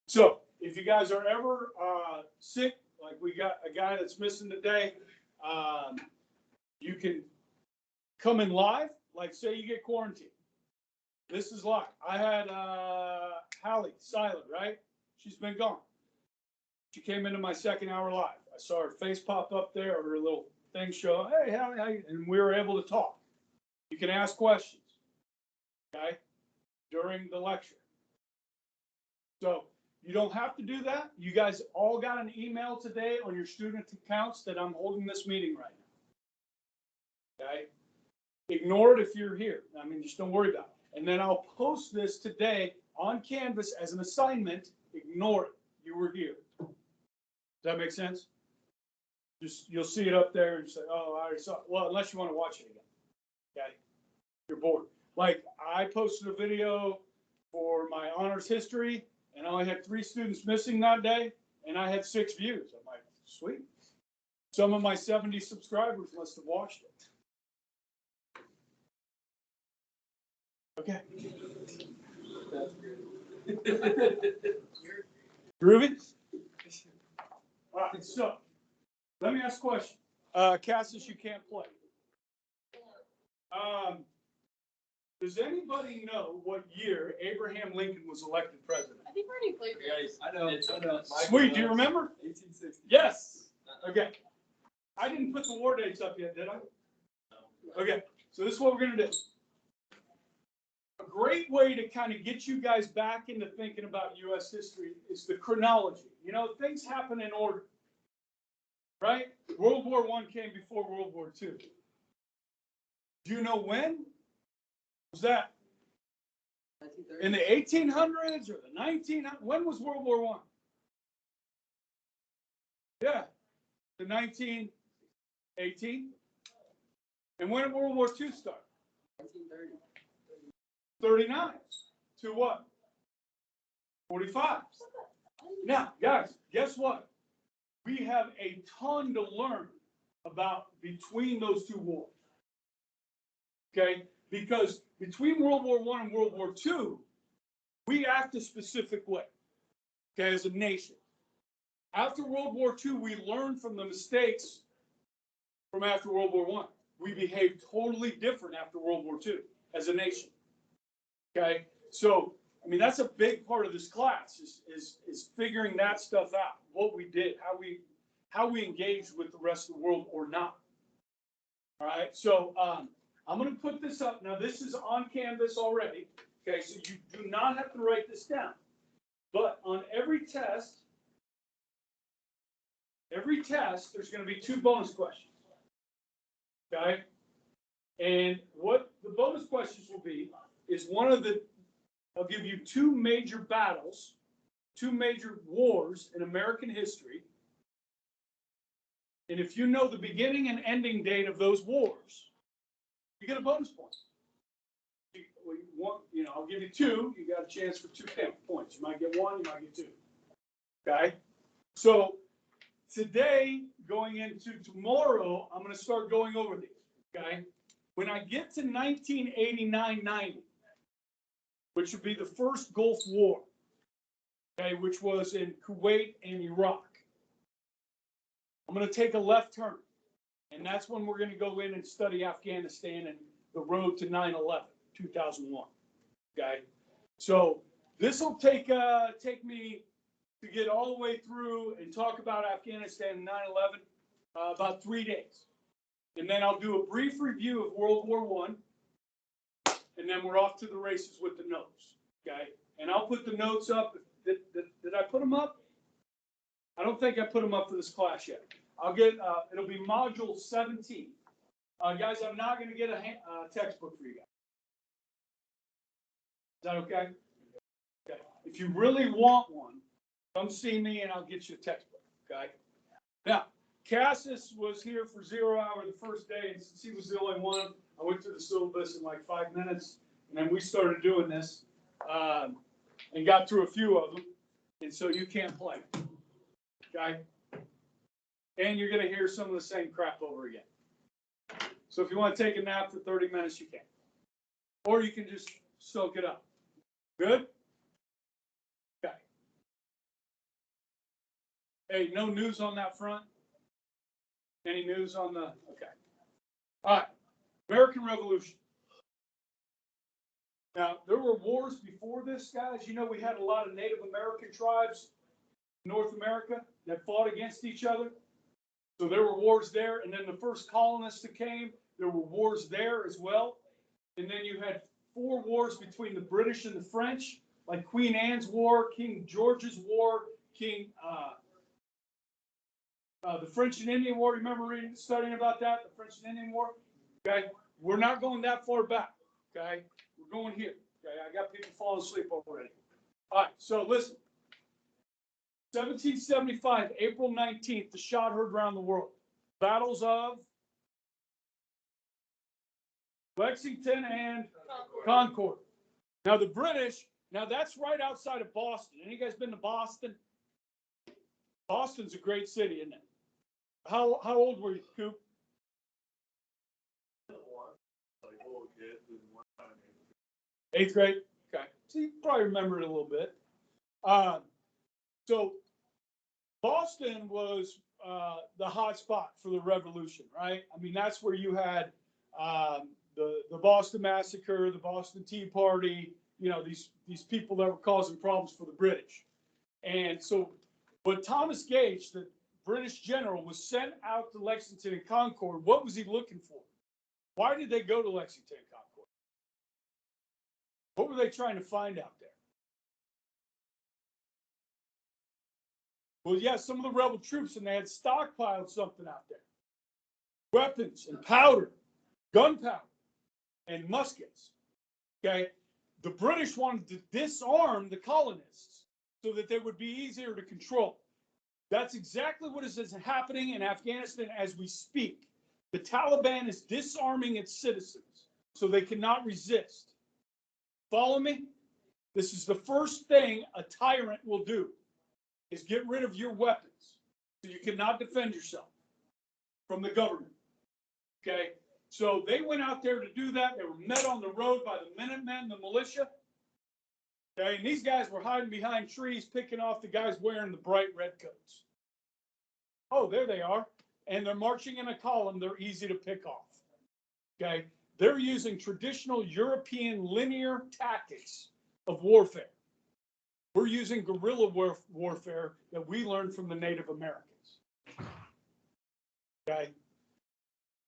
So if you guys are ever sick, like we got a guy that's missing today, you can come in live. Like say you get quarantined. This is live. I had Hallie silent, right? She's been gone. She came into my second hour live. I saw her face pop up there, or her little thing show. Hey, Hallie, how you? And we were able to talk. You can ask questions, okay, during the lecture. So you don't have to do that. You guys all got an email today on your student accounts that I'm holding this meeting right now. Okay? Ignore it if you're here. I mean, just don't worry about it. And then I'll post this today on Canvas as an assignment. Ignore it. You were here. Does that make sense? Just you'll see it up there and say, oh, I already saw it. Well, unless you want to watch it again. Okay? You're bored. Like I posted a video for my honors history, and I only had 3 students missing that day, and I had 6 views. I'm like, sweet. Some of my 70 subscribers must have watched it. Okay. That's good. Groovy? All right, so let me ask a question. Cassis, you can't play. Does anybody know what year Abraham Lincoln was elected president? I think we already played this. I know. Sweet, do you remember? 1860. Yes. Okay. I didn't put the war dates up yet, did I? No. Okay, so this is what we're going to do. A great way to kind of get you guys back into thinking about U.S. history is the chronology. You know, things happen in order, right? World War I came before World War II. Do you know when? Was that in the 1800s or the 1900s? When was World War I? Yeah, the 1918. And when did World War II start? 1930. 39. To what? 45. Now, guys, guess what? We have a ton to learn about between those 2 wars. Okay? Because between World War I and World War II, we act a specific way, okay, as a nation. After World War II, we learned from the mistakes from after World War I. We behaved totally different after World War II as a nation, okay? So, I mean, that's a big part of this class is figuring that stuff out, what we did, how we engaged with the rest of the world or not. All right, so I'm going to put this up. Now, this is on Canvas already. Okay, so you do not have to write this down. But on every test, there's going to be 2 bonus questions. Okay? And what the bonus questions will be is I'll give you 2 major battles, 2 major wars in American history. And if you know the beginning and ending date of those wars, you get a bonus point. I'll give you 2. You got a chance for 2 points. You might get 1, you might get 2. Okay? So today, going into tomorrow, I'm going to start going over these. Okay? When I get to 1989-90, which would be the first Gulf War, okay, which was in Kuwait and Iraq, I'm going to take a left turn. And that's when we're going to go in and study Afghanistan and the road to 9/11, 2001. Okay, so this will take me to get all the way through and talk about Afghanistan and 9/11 about 3 days, and then I'll do a brief review of World War I, and then we're off to the races with the notes. Okay, and I'll put the notes up. Did I put them up? I don't think I put them up for this class yet. I'll get, it'll be module 17. Guys, I'm not going to get a textbook for you guys. Is that okay? Okay. If you really want one, come see me and I'll get you a textbook. Okay. Now, Cassis was here for 0 hour the first day, and since he was the only one, I went through the syllabus in like 5 minutes, and then we started doing this and got through a few of them, and so you can't play. Okay. And you're going to hear some of the same crap over again. So if you want to take a nap for 30 minutes, you can. Or you can just soak it up. Good? Okay. Hey, no news on that front? Any news on the, okay. All right, American Revolution. Now, there were wars before this, guys. You know, we had a lot of Native American tribes in North America that fought against each other. So there were wars there. And then the first colonists that came, there were wars there as well. And then you had 4 wars between the British and the French, like Queen Anne's War, King George's War, the French and Indian War. Remember studying about that, the French and Indian War? Okay, we're not going that far back. Okay, we're going here. Okay, I got people falling asleep already. All right, so listen. 1775, April 19th, the shot heard around the world. Battles of Lexington and Concord. Now the British, now that's right outside of Boston. Any guys been to Boston? Boston's a great city, isn't it? How old were you, Coop? 8th grade? Okay. So you probably remember it a little bit. So Boston was the hot spot for the revolution, right? I mean, that's where you had the Boston Massacre, the Boston Tea Party, you know, these people that were causing problems for the British. And so, but Thomas Gage, the British general, was sent out to Lexington and Concord. What was he looking for? Why did they go to Lexington and Concord? What were they trying to find out there? Well, yeah, some of the rebel troops, and they had stockpiled something out there. Weapons and powder, gunpowder, and muskets. Okay? The British wanted to disarm the colonists so that they would be easier to control. That's exactly what is happening in Afghanistan as we speak. The Taliban is disarming its citizens so they cannot resist. Follow me? This is the first thing a tyrant will do, is get rid of your weapons so you cannot defend yourself from the government. Okay? So they went out there to do that. They were met on the road by the Minutemen, the militia. Okay, and these guys were hiding behind trees, picking off the guys wearing the bright red coats. Oh, there they are. And they're marching in a column. They're easy to pick off. Okay, they're using traditional European linear tactics of warfare. We're using guerrilla warfare that we learned from the Native Americans. Okay,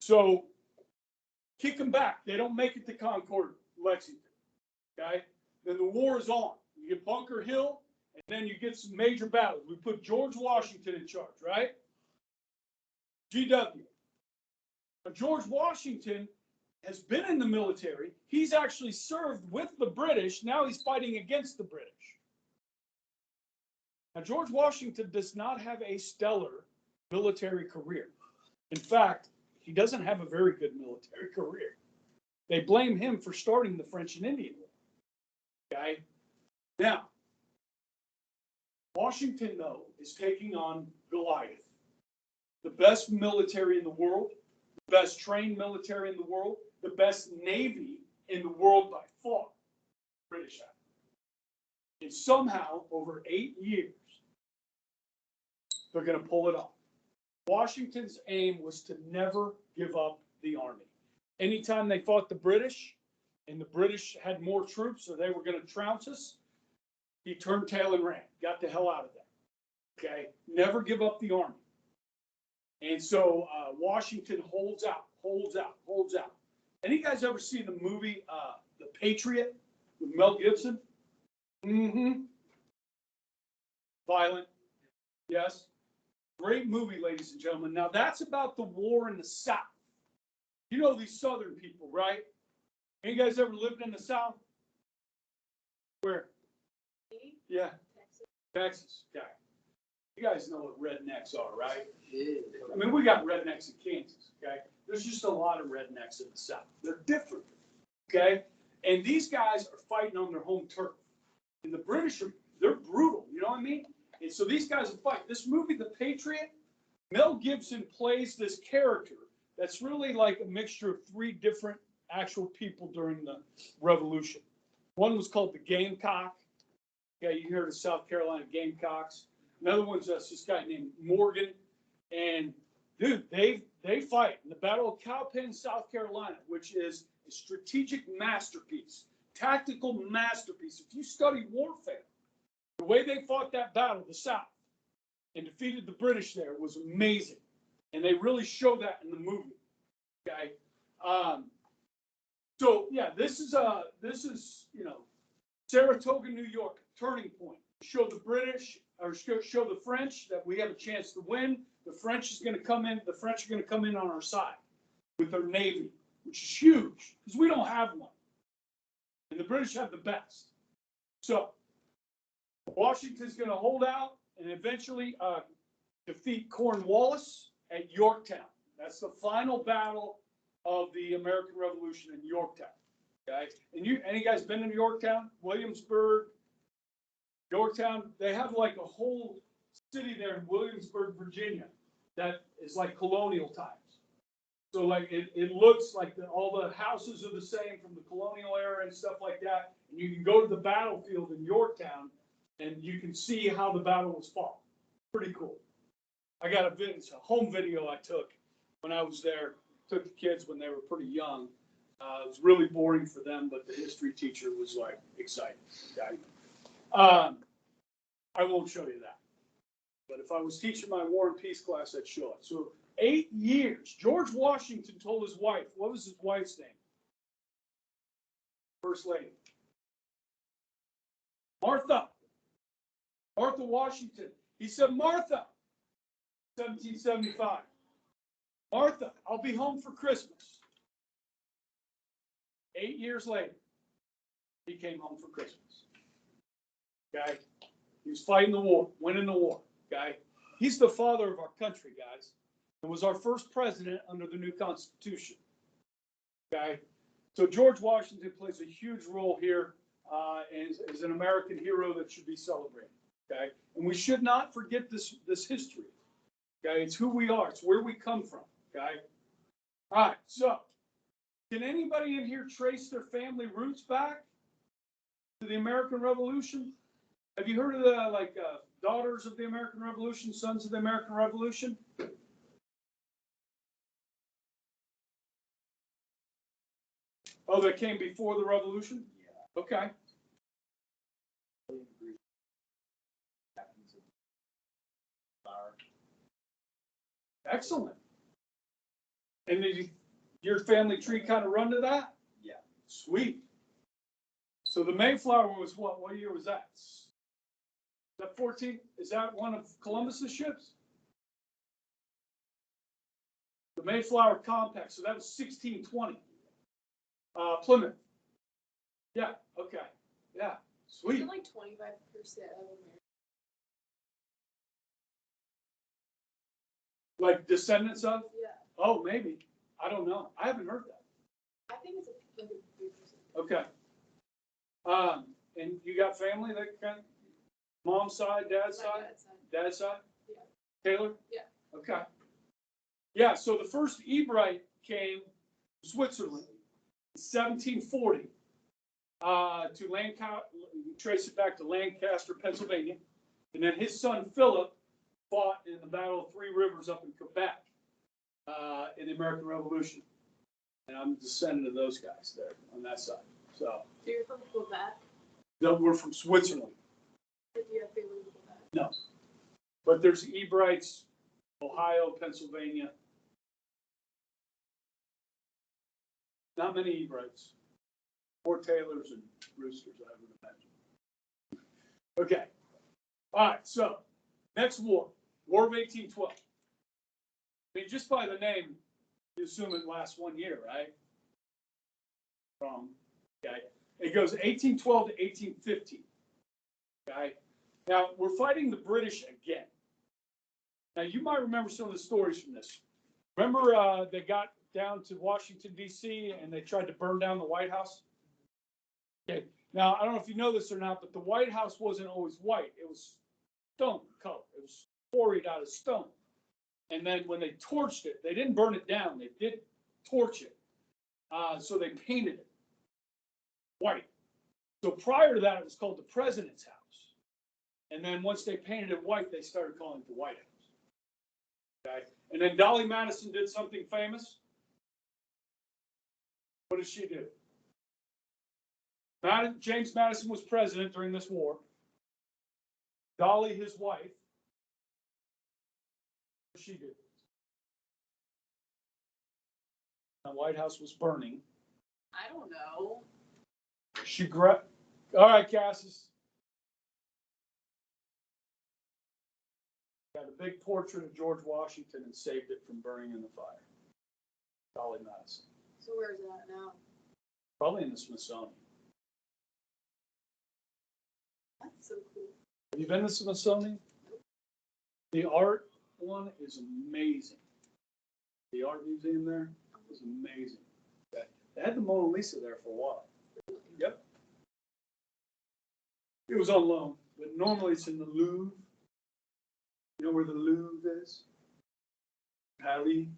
so kick them back. They don't make it to Concord, Lexington. Okay, then the war is on. You get Bunker Hill, and then you get some major battles. We put George Washington in charge, right? GW. Now, George Washington has been in the military. He's actually served with the British. Now he's fighting against the British. Now, George Washington does not have a stellar military career. In fact, he doesn't have a very good military career. They blame him for starting the French and Indian War. Okay? Now, Washington, though, is taking on Goliath, the best military in the world, the best trained military in the world, the best navy in the world by far, British have. And somehow, over 8 years, they're going to pull it off. Washington's aim was to never give up the army. Anytime they fought the British, and the British had more troops or they were going to trounce us, he turned tail and ran, got the hell out of there. Okay? Never give up the army. And so Washington holds out. Any guys ever seen the movie The Patriot with Mel Gibson? Mm-hmm. Violent. Yes. Great movie, ladies and gentlemen. Now that's about the war in the South. You know these Southern people, right? Any guys ever lived in the South? Where? Yeah. Texas. Okay. You guys know what rednecks are, right? I mean, we got rednecks in Kansas, okay? There's just a lot of rednecks in the South. They're different, okay? And these guys are fighting on their home turf. And the British they're brutal, you know what I mean? And so these guys are fighting. This movie, The Patriot, Mel Gibson plays this character that's really like a mixture of 3 different actual people during the Revolution. One was called the Gamecock. Okay, you heard of South Carolina Gamecocks. Another one's this guy named Morgan. And dude, they fight in the Battle of Cowpen, South Carolina, which is a strategic masterpiece, tactical masterpiece. If you study warfare, the way they fought that battle, the South, and defeated the British there was amazing. And they really show that in the movie. Okay. So yeah, this is Saratoga, New York, turning point. Show the British or show the French that we have a chance to win. The French is going to come in. The French are going to come in on our side with their navy, which is huge because we don't have one, and the British have the best. So Washington's going to hold out and eventually defeat Cornwallis at Yorktown. That's the final battle of the American Revolution in Yorktown. Okay, and any guys been in Yorktown, Williamsburg, Yorktown? They have like a whole city there in Williamsburg, Virginia, that is like colonial times. So like it looks like all the houses are the same from the colonial era and stuff like that. And you can go to the battlefield in Yorktown and you can see how the battle was fought. Pretty cool. I got a home video I took when I was there. Took the kids when they were pretty young. It was really boring for them, but the history teacher was like excited. Okay? I won't show you that. But if I was teaching my War and Peace class, I'd show it. So 8 years. George Washington told his wife, what was his wife's name? First Lady. Martha. Martha Washington. He said, Martha, 1775. Martha, I'll be home for Christmas. 8 years later, he came home for Christmas. Okay? He was fighting the war, winning the war. Okay? He's the father of our country, guys, and was our first president under the new Constitution. Okay? So George Washington plays a huge role here and is an American hero that should be celebrated. Okay? And we should not forget this history. Okay? It's who we are. It's where we come from. Okay? All right. So can anybody in here trace their family roots back to the American Revolution? Have you heard of the daughters of the American Revolution, sons of the American Revolution? Oh, that came before the Revolution? Yeah. Okay. Excellent. And did your family tree kind of run to that? Yeah. Sweet. So the Mayflower was what? What year was that? Is that 14? Is that one of Columbus's ships? The Mayflower Compact. So that was 1620. Plymouth. Yeah. Okay. Yeah. Sweet. Isn't like 25% of America. Like descendants of? Yeah. Oh, maybe. I don't know. I haven't heard that. I think it's like a 3%. Okay. And you got family that kind of mom's side, dad's My side? dad's side. Dad's side? Yeah. Taylor? Yeah. Okay. Yeah, so the first Ebrite came to Switzerland in 1740 to Lancaster, trace it back to Lancaster, Pennsylvania. And then his son Philip fought in the Battle of Three Rivers up in Quebec in the American Revolution. And I'm a descendant of those guys there on that side. So You're from Quebec? we're from Switzerland. Did you have family in Quebec? No. But there's Ebrites, Ohio, Pennsylvania. Not many Ebrites. More Taylors and Roosters, I would imagine. Okay. All right, so next war, War of 1812. I mean, just by the name, you assume it lasts 1 year, right? Okay. It goes 1812 to 1815. Okay. Now, we're fighting the British again. Now, you might remember some of the stories from this. Remember they got down to Washington, D.C., and they tried to burn down the White House? Okay. Now, I don't know if you know this or not, but the White House wasn't always white. It was stone color. It was quarried out of stone. And then when they torched it, they didn't burn it down. They did torch it. So they painted it white. So prior to that, it was called the President's House. And then once they painted it white, they started calling it the White House. Okay? And then Dolly Madison did something famous. What did she do? James Madison was president during this war. Dolly, his wife, what did she do? The White House was burning. I don't know. She grabbed. All right, Cassis. Got a big portrait of George Washington and saved it from burning in the fire. Dolly Madison. So where's that now? Probably in the Smithsonian. That's so cool. Have you been to the Smithsonian? The art one is amazing. The art museum there is amazing. They had the Mona Lisa there for a while. Yep. It was on loan, but normally it's in the Louvre. You know where the Louvre is? Paris.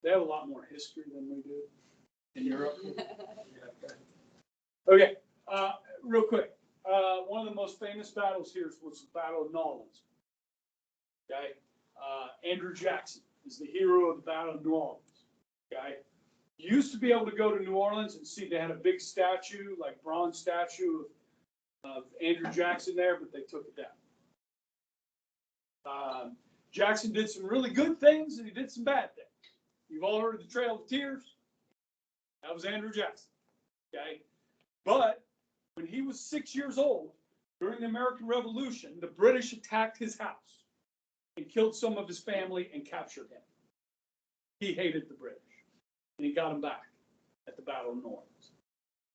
They have a lot more history than we do in Europe. Okay, real quick. One of the most famous battles here was the Battle of New Orleans. Okay, Andrew Jackson is the hero of the Battle of New Orleans. Okay, you used to be able to go to New Orleans and see they had a big statue, like bronze statue of Andrew Jackson there, but they took it down. Jackson did some really good things and he did some bad things. You've all heard of the Trail of Tears. That was Andrew Jackson. Okay, but when he was 6 years old, during the American Revolution, the British attacked his house and killed some of his family and captured him. He hated the British, and he got them back at the Battle of New Orleans.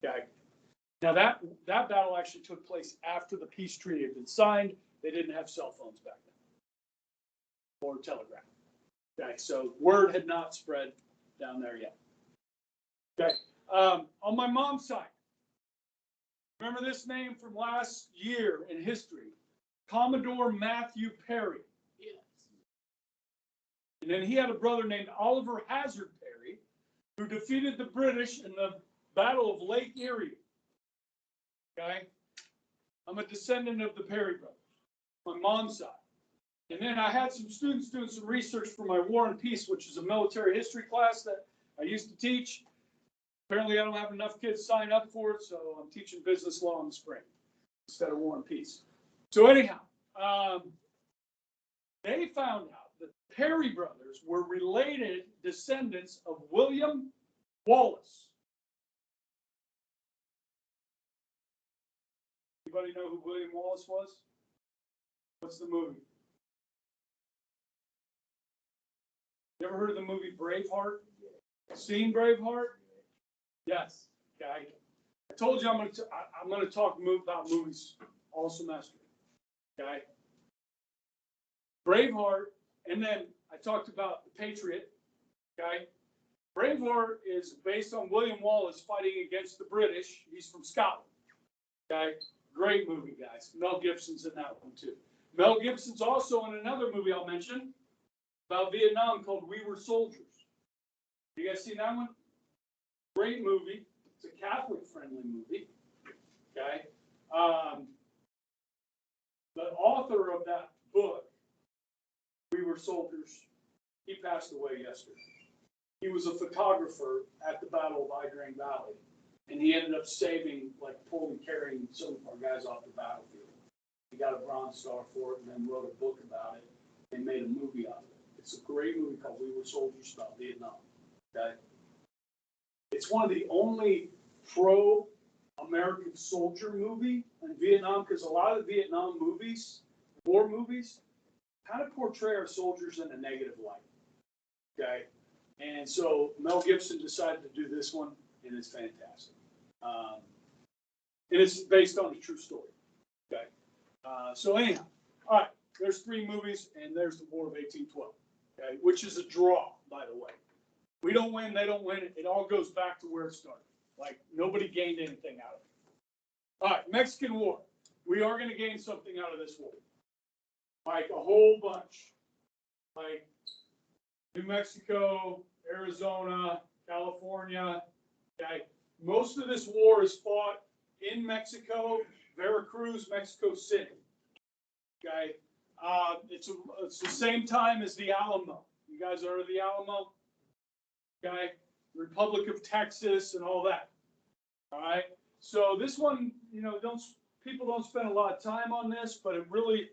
Okay. Now that battle actually took place after the peace treaty had been signed. They didn't have cell phones back then, or telegraph. Okay, so word had not spread down there yet. Okay, on my mom's side, remember this name from last year in history, Commodore Matthew Perry. Yes. And then he had a brother named Oliver Hazard Perry, who defeated the British in the Battle of Lake Erie. Okay? I'm a descendant of the Perry brothers, my mom's side. And then I had some students doing some research for my War and Peace, which is a military history class that I used to teach. Apparently I don't have enough kids sign up for it, so I'm teaching business law in the spring instead of War and Peace. So anyhow, they found out that the Perry brothers were related descendants of William Wallace. Anybody know who William Wallace was? What's the movie? You ever heard of the movie Braveheart? Seen Braveheart? Yes. Okay. I told you I'm going to talk about movies all semester. Okay. Braveheart, and then I talked about The Patriot. Okay. Braveheart is based on William Wallace fighting against the British. He's from Scotland. Okay. Great movie, guys. Mel Gibson's in that one too. Mel Gibson's also in another movie I'll mention about Vietnam called We Were Soldiers. You guys seen that one? Great movie. It's a Catholic-friendly movie. Okay. The author of that book, We Were Soldiers, he passed away yesterday. He was a photographer at the Battle of Idrang Valley, and he ended up saving, like pulling, carrying some of our guys off the battlefield. He got a Bronze Star for it and then wrote a book about it and made a movie out of it. It's a great movie called We Were Soldiers about Vietnam. Okay? It's one of the only pro-American soldier movie in Vietnam, because a lot of the Vietnam movies, war movies, kind of portray our soldiers in a negative light. Okay? And so Mel Gibson decided to do this one, and it's fantastic. And it's based on a true story. Okay? So anyhow, all right, there's 3 movies, and there's the War of 1812, okay, which is a draw, by the way. We don't win, they don't win. It all goes back to where it started. Like, nobody gained anything out of it. All right, Mexican War. We are going to gain something out of this war. Like, a whole bunch. Like, New Mexico, Arizona, California. Okay? Most of this war is fought in Mexico, Veracruz, Mexico City. Okay, it's the same time as the Alamo. You guys heard of the Alamo? Okay, Republic of Texas and all that. All right, so this one, people don't spend a lot of time on this, but it really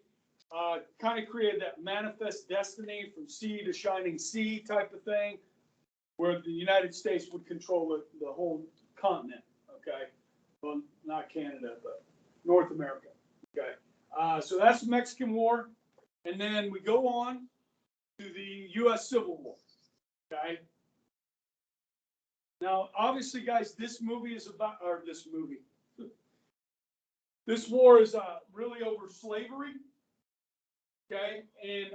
kind of created that manifest destiny from sea to shining sea type of thing, where the United States would control the whole continent. Okay, well, not Canada, but North America. Okay, so that's the Mexican War, and then we go on to the U.S. Civil War. Okay. Now, obviously, guys, this war is really over slavery. Okay, and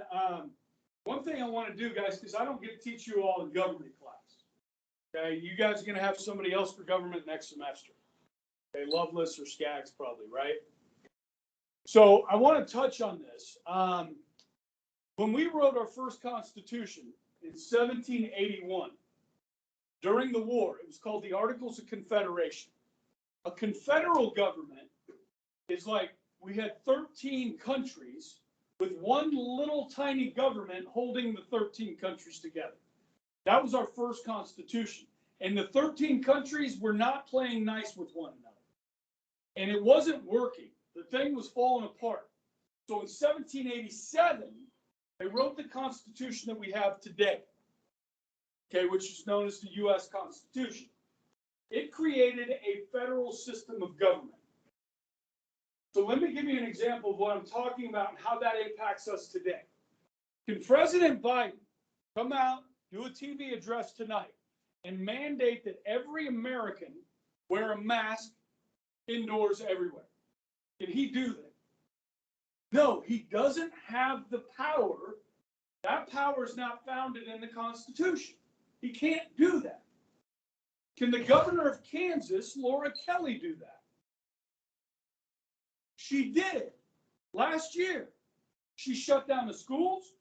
one thing I want to do, guys, because I don't get to teach you all in government class. Okay, you guys are going to have somebody else for government next semester. Okay, Lovelace or Skaggs probably, right? So I want to touch on this. When we wrote our first Constitution in 1781, during the war, it was called the Articles of Confederation. A confederal government is like we had 13 countries with one little tiny government holding the 13 countries together. That was our first Constitution. And the 13 countries were not playing nice with one another. And it wasn't working. The thing was falling apart. So in 1787, they wrote the Constitution that we have today. Okay, which is known as the U.S. Constitution. It created a federal system of government. So let me give you an example of what I'm talking about and how that impacts us today. Can President Biden come out, do a TV address tonight, and mandate that every American wear a mask indoors everywhere? Can he do that? No, he doesn't have the power. That power is not founded in the Constitution. He can't do that. Can the governor of Kansas, Laura Kelly, do that? She did it last year. She shut down the schools,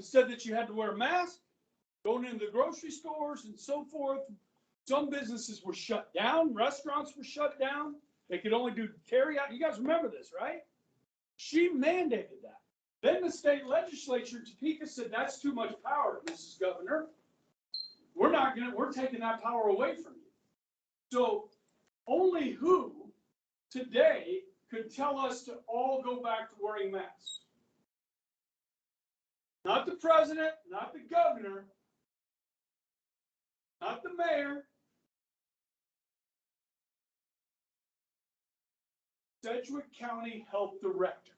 said that you had to wear a mask, going into the grocery stores and so forth. Some businesses were shut down. Restaurants were shut down. They could only do carry out. You guys remember this, right? She mandated that. Then the state legislature in Topeka said, that's too much power, Mrs. Governor. We're taking that power away from you. So only who today could tell us to all go back to wearing masks? Not the president, not the governor, not the mayor. Sedgwick County Health Director,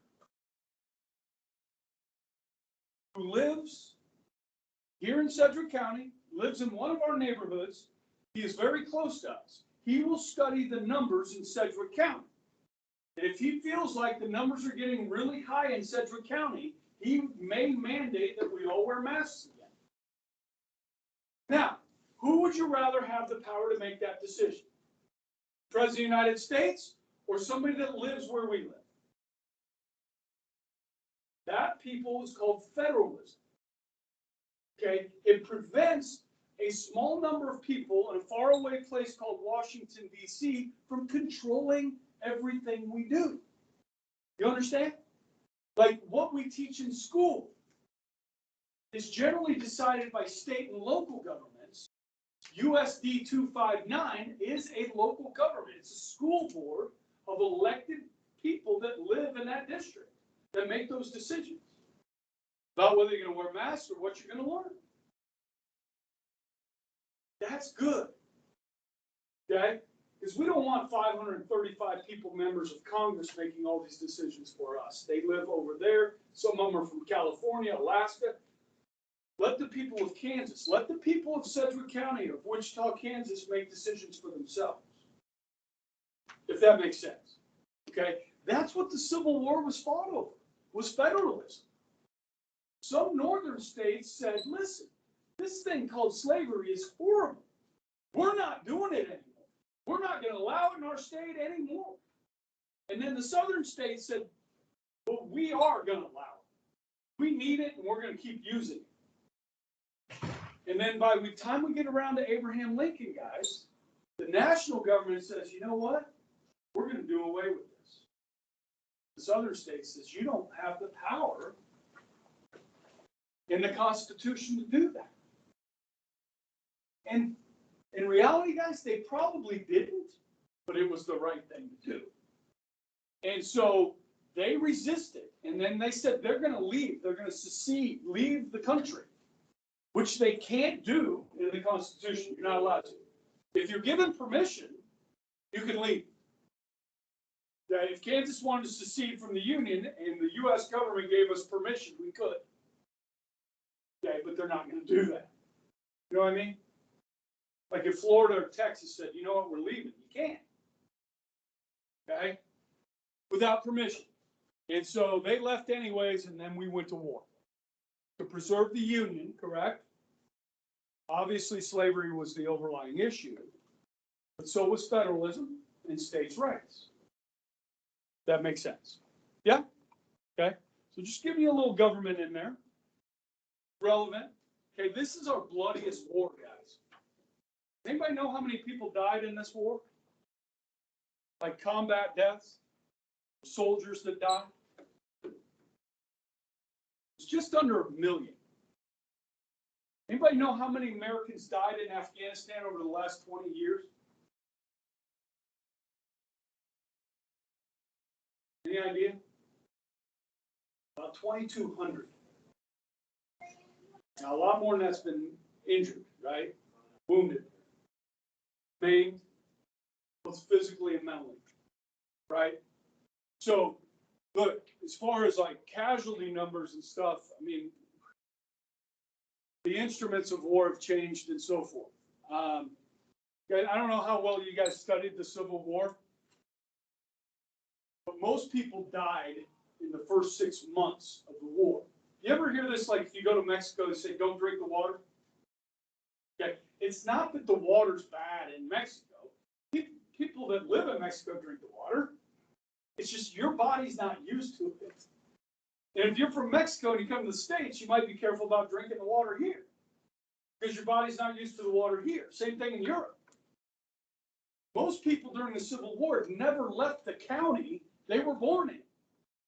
who lives here in Sedgwick County, lives in one of our neighborhoods. He is very close to us. He will study the numbers in Sedgwick County. And if he feels like the numbers are getting really high in Sedgwick County, he may mandate that we all wear masks again. Now, who would you rather have the power to make that decision? President of the United States or somebody that lives where we live? That, people, is called federalism. Okay, it prevents a small number of people in a faraway place called Washington, D.C. from controlling everything we do. You understand? Like what we teach in school is generally decided by state and local governments. USD 259 is a local government. It's a school board of elected people that live in that district that make those decisions about whether you're going to wear masks or what you're going to learn. That's good. Okay? Because we don't want 535 people, members of Congress, making all these decisions for us. They live over there. Some of them are from California, Alaska. Let the people of Kansas, let the people of Sedgwick County, of Wichita, Kansas, make decisions for themselves. If that makes sense. Okay? That's what the Civil War was fought over, was federalism. Some northern states said, listen, this thing called slavery is horrible. We're not doing it anymore. We're not going to allow it in our state anymore. And then the southern states said, well, we are going to allow it. We need it, and we're going to keep using it. And then by the time we get around to Abraham Lincoln, guys, the national government says, you know what? we're gonna do away with this. This other state says, you don't have the power in the Constitution to do that. And in reality, guys, they probably didn't, but it was the right thing to do. And so they resisted, and then they said they're gonna leave, they're gonna secede, leave the country, which they can't do in the Constitution, you're not allowed to. If you're given permission, you can leave. That if Kansas wanted to secede from the Union and the US government gave us permission, we could. Okay, but they're not gonna do that. You know what I mean? Like if Florida or Texas said, you know what, we're leaving, you can't. Okay? Without permission. And so they left anyways, and then we went to war. To preserve the Union, correct? Obviously, slavery was the overlying issue, but so was federalism and states' rights. That makes sense. Yeah? Okay? So just give me a little government in there. Relevant. Okay, this is our bloodiest war, guys. Anybody know how many people died in this war? Like combat deaths? Soldiers that died? It's just under 1 million. Anybody know how many Americans died in Afghanistan over the last 20 years? Any idea? About 2,200. Now, a lot more than that's been injured, right? Wounded, maimed, both physically and mentally, right? So, look, as far as like casualty numbers and stuff, I mean, the instruments of war have changed and so forth. I don't know how well you guys studied the Civil War, but most people died in the first 6 months of the war. You ever hear this, like if you go to Mexico, they say, don't drink the water? Okay. It's not that the water's bad in Mexico. People that live in Mexico drink the water. It's just your body's not used to it. And if you're from Mexico and you come to the States, you might be careful about drinking the water here because your body's not used to the water here. Same thing in Europe. Most people during the Civil War have never left the county they were born in.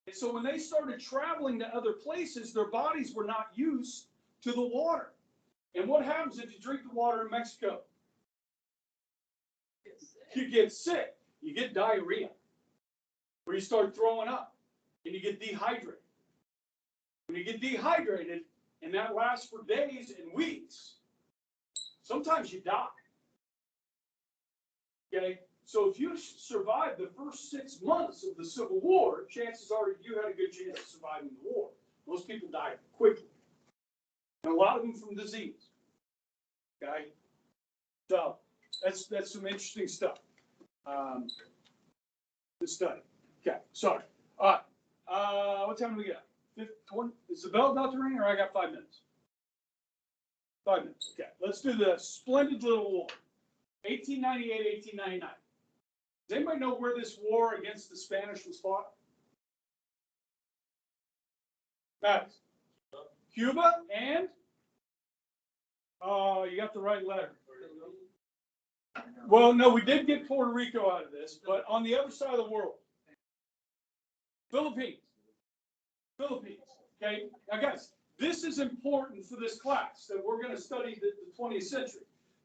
And so when they started traveling to other places, their bodies were not used to the water. And what happens if you drink the water in Mexico? You get sick. You get diarrhea. Or you start throwing up. And you get dehydrated. When you get dehydrated, and that lasts for days and weeks, sometimes you die. Okay? So if you survive the first 6 months of the Civil War, chances are you had a good chance of surviving the war. Most people died quickly. And a lot of them from disease. Okay? So that's some interesting stuff to study. Okay, sorry. All right. What time do we got? 20, is the bell about to ring, or I got 5 minutes? 5 minutes. Okay, let's do the splendid little war. 1898, 1899. Does anybody know where this war against the Spanish was fought? Max. Cuba and? Oh, you got the right letter. Well, no, we did get Puerto Rico out of this, but on the other side of the world. Philippines. Philippines. Okay, now guys, this is important for this class that we're going to study the 20th century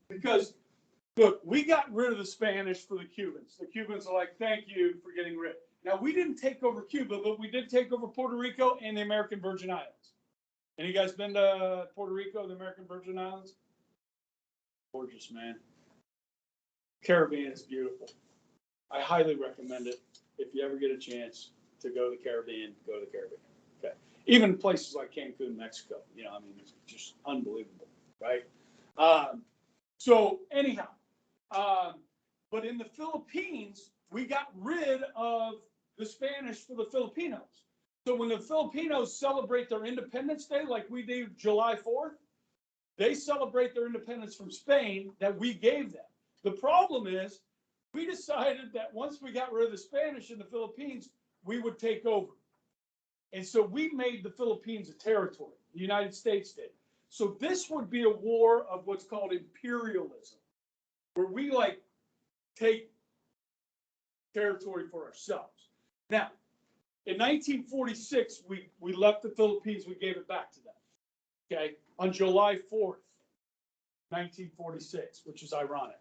because look, we got rid of the Spanish for the Cubans. The Cubans are like, thank you for getting rid. Now, we didn't take over Cuba, but we did take over Puerto Rico and the American Virgin Islands. Any guys been to Puerto Rico, the American Virgin Islands? Gorgeous, man. Caribbean is beautiful. I highly recommend it. If you ever get a chance to go to the Caribbean, go to the Caribbean. Okay. Even places like Cancun, Mexico, you know, I mean, it's just unbelievable, right? So anyhow, but in the Philippines, we got rid of the Spanish for the Filipinos. So when the Filipinos celebrate their Independence Day, like we do July 4th, they celebrate their independence from Spain that we gave them. The problem is, we decided that once we got rid of the Spanish in the Philippines, we would take over. And so we made the Philippines a territory. The United States did. So this would be a war of what's called imperialism, where we like take territory for ourselves. Now, in 1946, we left the Philippines, we gave it back to them, okay, on July 4th, 1946, which is ironic.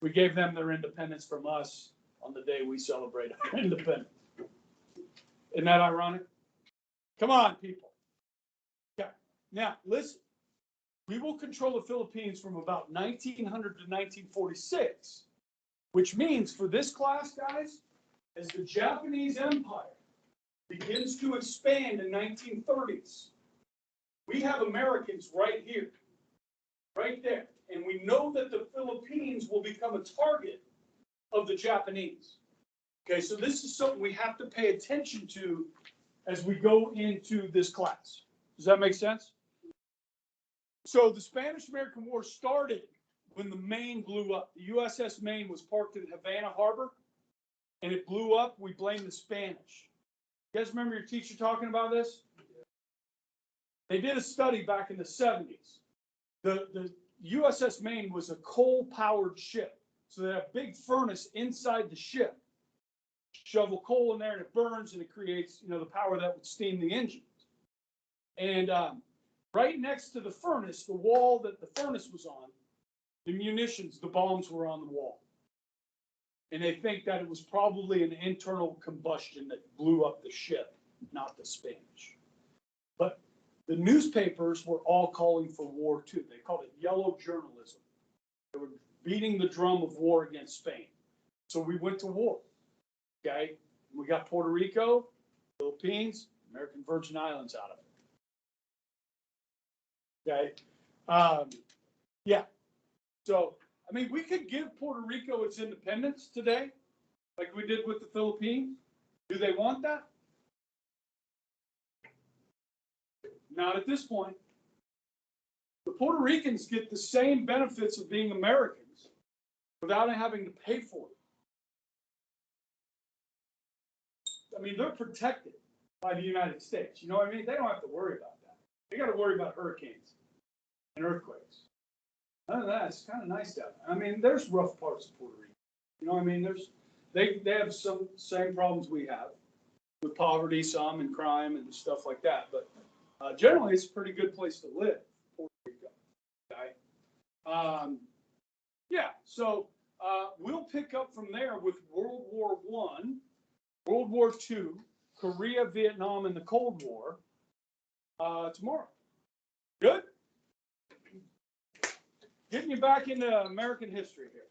We gave them their independence from us on the day we celebrate our independence. Isn't that ironic? Come on, people. Okay, now listen. We will control the Philippines from about 1900 to 1946, which means for this class, guys, as the Japanese Empire begins to expand in 1930s, we have Americans right here, right there. And we know that the Philippines will become a target of the Japanese. Okay, so this is something we have to pay attention to as we go into this class. Does that make sense? So the Spanish-American War started when the Maine blew up. The USS Maine was parked in Havana Harbor, and it blew up. We blame the Spanish. You guys remember your teacher talking about this? They did a study back in the 70s. The USS Maine was a coal-powered ship. So they have a big furnace inside the ship. Shovel coal in there and it burns and it creates, the power that would steam the engines. And right next to the furnace, the wall that the furnace was on, the munitions, the bombs were on the wall. And they think that it was probably an internal combustion that blew up the ship, not the Spanish. But the newspapers were all calling for war too. They called it yellow journalism. They were beating the drum of war against Spain. So we went to war. Okay, we got Puerto Rico, Philippines, American Virgin Islands out of it. Okay, yeah. So, I mean, we could give Puerto Rico its independence today, like we did with the Philippines. Do they want that? Not at this point. The Puerto Ricans get the same benefits of being Americans without having to pay for it. I mean, they're protected by the United States. You know what I mean? They don't have to worry about that. They got to worry about hurricanes and earthquakes. Other than that, it's kind of nice down there. I mean, there's rough parts of Puerto Rico. You know what I mean? They have some same problems we have with poverty, some, and crime and stuff like that. But generally, it's a pretty good place to live, Puerto Rico. Okay. Yeah. So we'll pick up from there with World War I. World War II, Korea, Vietnam, and the Cold War tomorrow. Good? Getting you back into American history here.